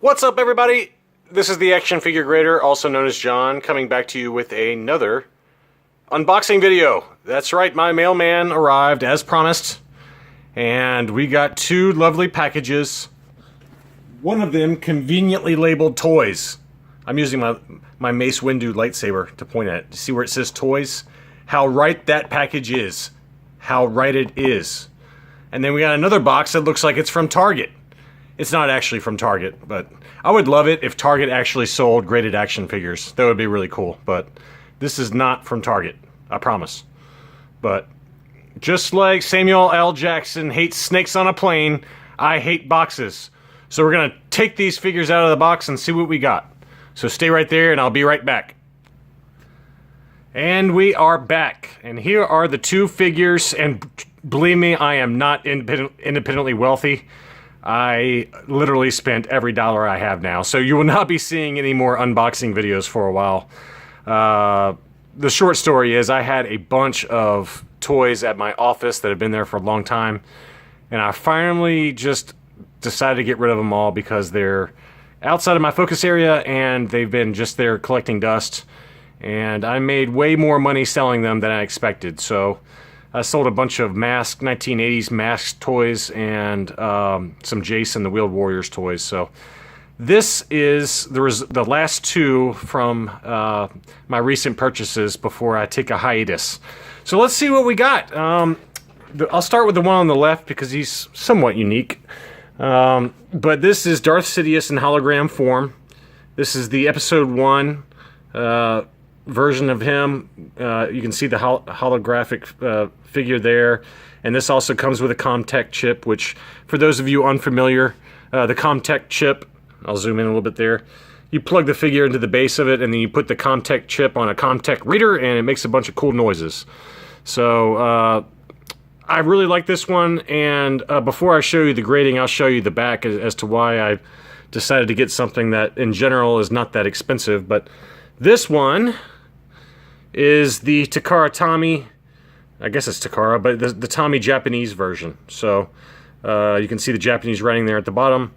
What's up, everybody? This is the Action Figure Grader, also known as John, coming back to you with another unboxing video. That's right, my mailman arrived as promised, and we got two lovely packages. One of them conveniently labeled toys. I'm using my Mace Windu lightsaber to point at it. See where it says toys? How right that package is. How right it is. And then we got another box that looks like it's from Target. It's not actually from Target, but I would love it if Target actually sold graded action figures. That would be really cool, but this is not from Target, I promise. But just like Samuel L. Jackson hates snakes on a plane, I hate boxes. So we're gonna take these figures out of the box and see what we got. So stay right there and I'll be right back. And we are back. And here are the two figures, and believe me, I am not independently wealthy. I literally spent every dollar I have now, so you will not be seeing any more unboxing videos for a while. The short story is I had a bunch of toys at my office that have been there for a long time, and I finally just decided to get rid of them all because they're outside of my focus area and they've been just there collecting dust, and I made way more money selling them than I expected. So I sold a bunch of 1980s mask toys and some Jason the Wheeled Warriors toys. So this is the last two from my recent purchases before I take a hiatus. So let's see what we got. I'll start with the one on the left because he's somewhat unique. But this is Darth Sidious in hologram form. This is the Episode 1 version of him. You can see the holographic figure there, and this also comes with a Comtech chip, which for those of you unfamiliar, the Comtech chip, I'll zoom in a little bit there, you plug the figure into the base of it and then you put the Comtech chip on a Comtech reader and it makes a bunch of cool noises. So I really like this one, and before I show you the grading, I'll show you the back as to why I decided to get something that in general is not that expensive. But this one is the Takara Tomy. I guess it's Takara, but the Tomy Japanese version. So you can see the Japanese writing there at the bottom,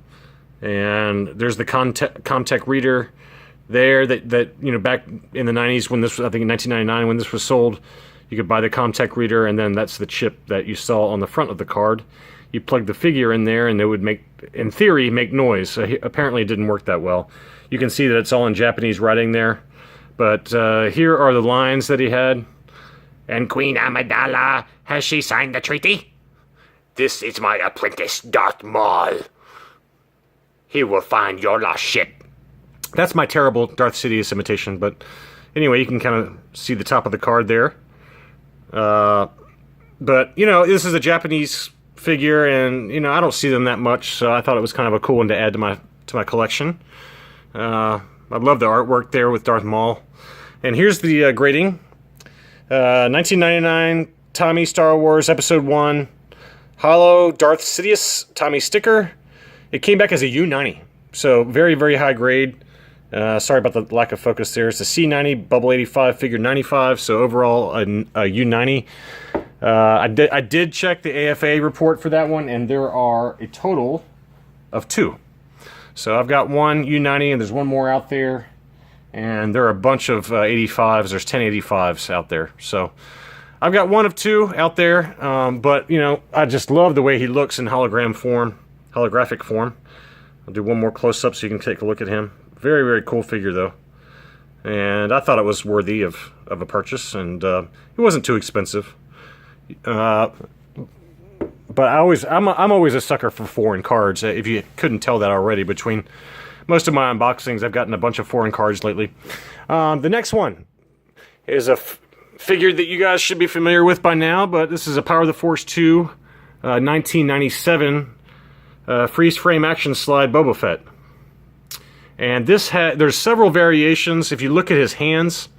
and there's the Comtech reader there that you know, back in the 90s when this was, I think in 1999 when this was sold, you could buy the Comtech reader, and then that's the chip that you saw on the front of the card. You plug the figure in there and it would make, in theory, make noise. Apparently it didn't work that well. You can see that it's all in Japanese writing there. But here are the lines that he had. And Queen Amidala, has she signed the treaty? This is my apprentice, Darth Maul. He will find your lost ship. That's my terrible Darth Sidious imitation, but anyway, you can kind of see the top of the card there. But, you know, this is a Japanese figure, and, you know, I don't see them that much, so I thought it was kind of a cool one to add to my collection. I love the artwork there with Darth Maul. And here's the grading. 1999 Tomy Star Wars Episode 1 Holo Darth Sidious Tomy sticker. It came back as a U90, so very, very high grade. Sorry about the lack of focus there. It's a C90 Bubble 85 figure 95, so overall a U90. I did check the AFA report for that one, and there are a total of two. So I've got one U90, and there's one more out there. And there are a bunch of 85s. There's 10 85s out there. So I've got one of two out there. But, you know, I just love the way he looks in holographic form. I'll do one more close-up so you can take a look at him. Very, very cool figure, though. And I thought it was worthy of a purchase, and it wasn't too expensive. But I'm always a sucker for foreign cards. If you couldn't tell that already, between most of my unboxings, I've gotten a bunch of foreign cards lately. The next one is a figure that you guys should be familiar with by now, but this is a Power of the Force 2 1997 freeze frame action slide Boba Fett. And there's several variations. If you look at his hands,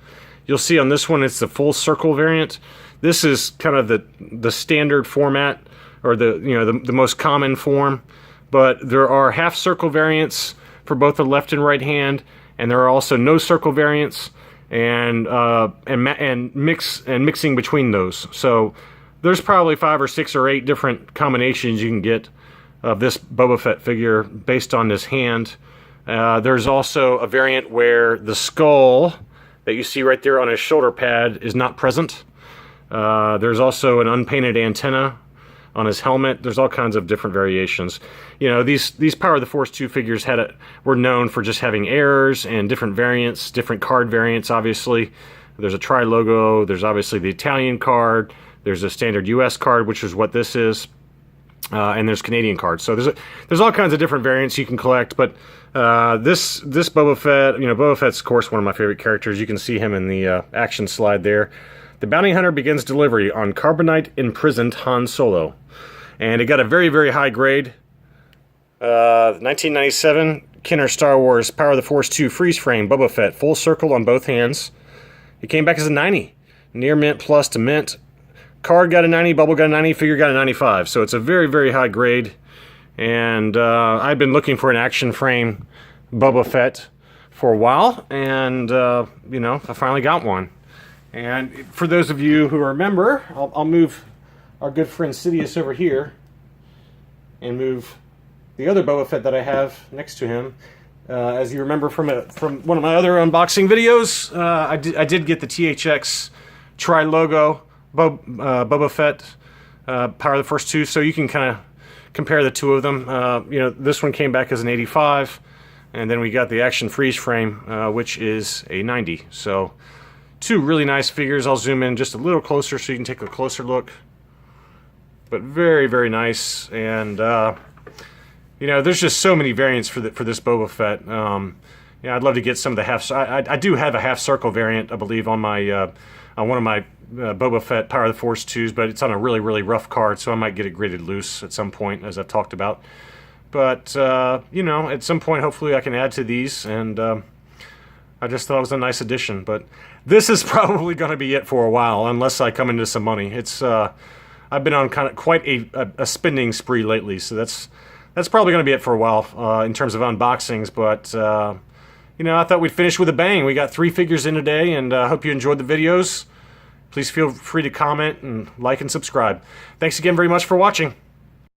you'll see on this one it's the full circle variant. This is kind of the standard format, or the most common form. But there are half circle variants for both the left and right hand, and there are also no circle variants, and mixing between those. So there's probably 5 or 6 or 8 different combinations you can get of this Boba Fett figure based on his hand. There's also a variant where the skull that you see right there on his shoulder pad is not present. There's also an unpainted antenna on his helmet. There's all kinds of different variations. You know, these Power of the Force 2 figures were known for just having errors and different variants, different card variants, obviously. There's a tri-logo, there's obviously the Italian card, there's a standard US card, which is what this is, and there's Canadian cards. So there's all kinds of different variants you can collect, but this Boba Fett, you know, Boba Fett's, of course, one of my favorite characters. You can see him in the action slide there. The bounty hunter begins delivery on Carbonite-imprisoned Han Solo. And it got a very, very high grade. 1997, Kenner Star Wars Power of the Force 2 freeze frame Boba Fett, full circle on both hands. It came back as a 90. Near mint plus to mint. Card got a 90, bubble got a 90, figure got a 95. So it's a very, very high grade. And I've been looking for an action frame Boba Fett for a while. And, you know, I finally got one. And for those of you who remember, I'll move our good friend Sidious over here and move the other Boba Fett that I have next to him. As you remember from one of my other unboxing videos, I did get the THX tri-logo Boba Fett Power of the Force 2, so you can kind of compare the two of them. You know, this one came back as an 85, and then we got the action freeze frame, which is a 90. So two really nice figures. I'll zoom in just a little closer so you can take a closer look. But very, very nice. And, you know, there's just so many variants for this Boba Fett. Yeah, I'd love to get some of the half... I do have a half-circle variant, I believe, on my on one of my Boba Fett Power of the Force 2s, but it's on a really, really rough card, so I might get it gridded loose at some point, as I've talked about. But, you know, at some point, hopefully I can add to these, and I just thought it was a nice addition. But this is probably going to be it for a while, unless I come into some money. It's... I've been on kind of quite a spending spree lately, so that's probably going to be it for a while in terms of unboxings. But you know, I thought we'd finish with a bang. We got 3 figures in today, and I hope you enjoyed the videos. Please feel free to comment and like and subscribe. Thanks again very much for watching.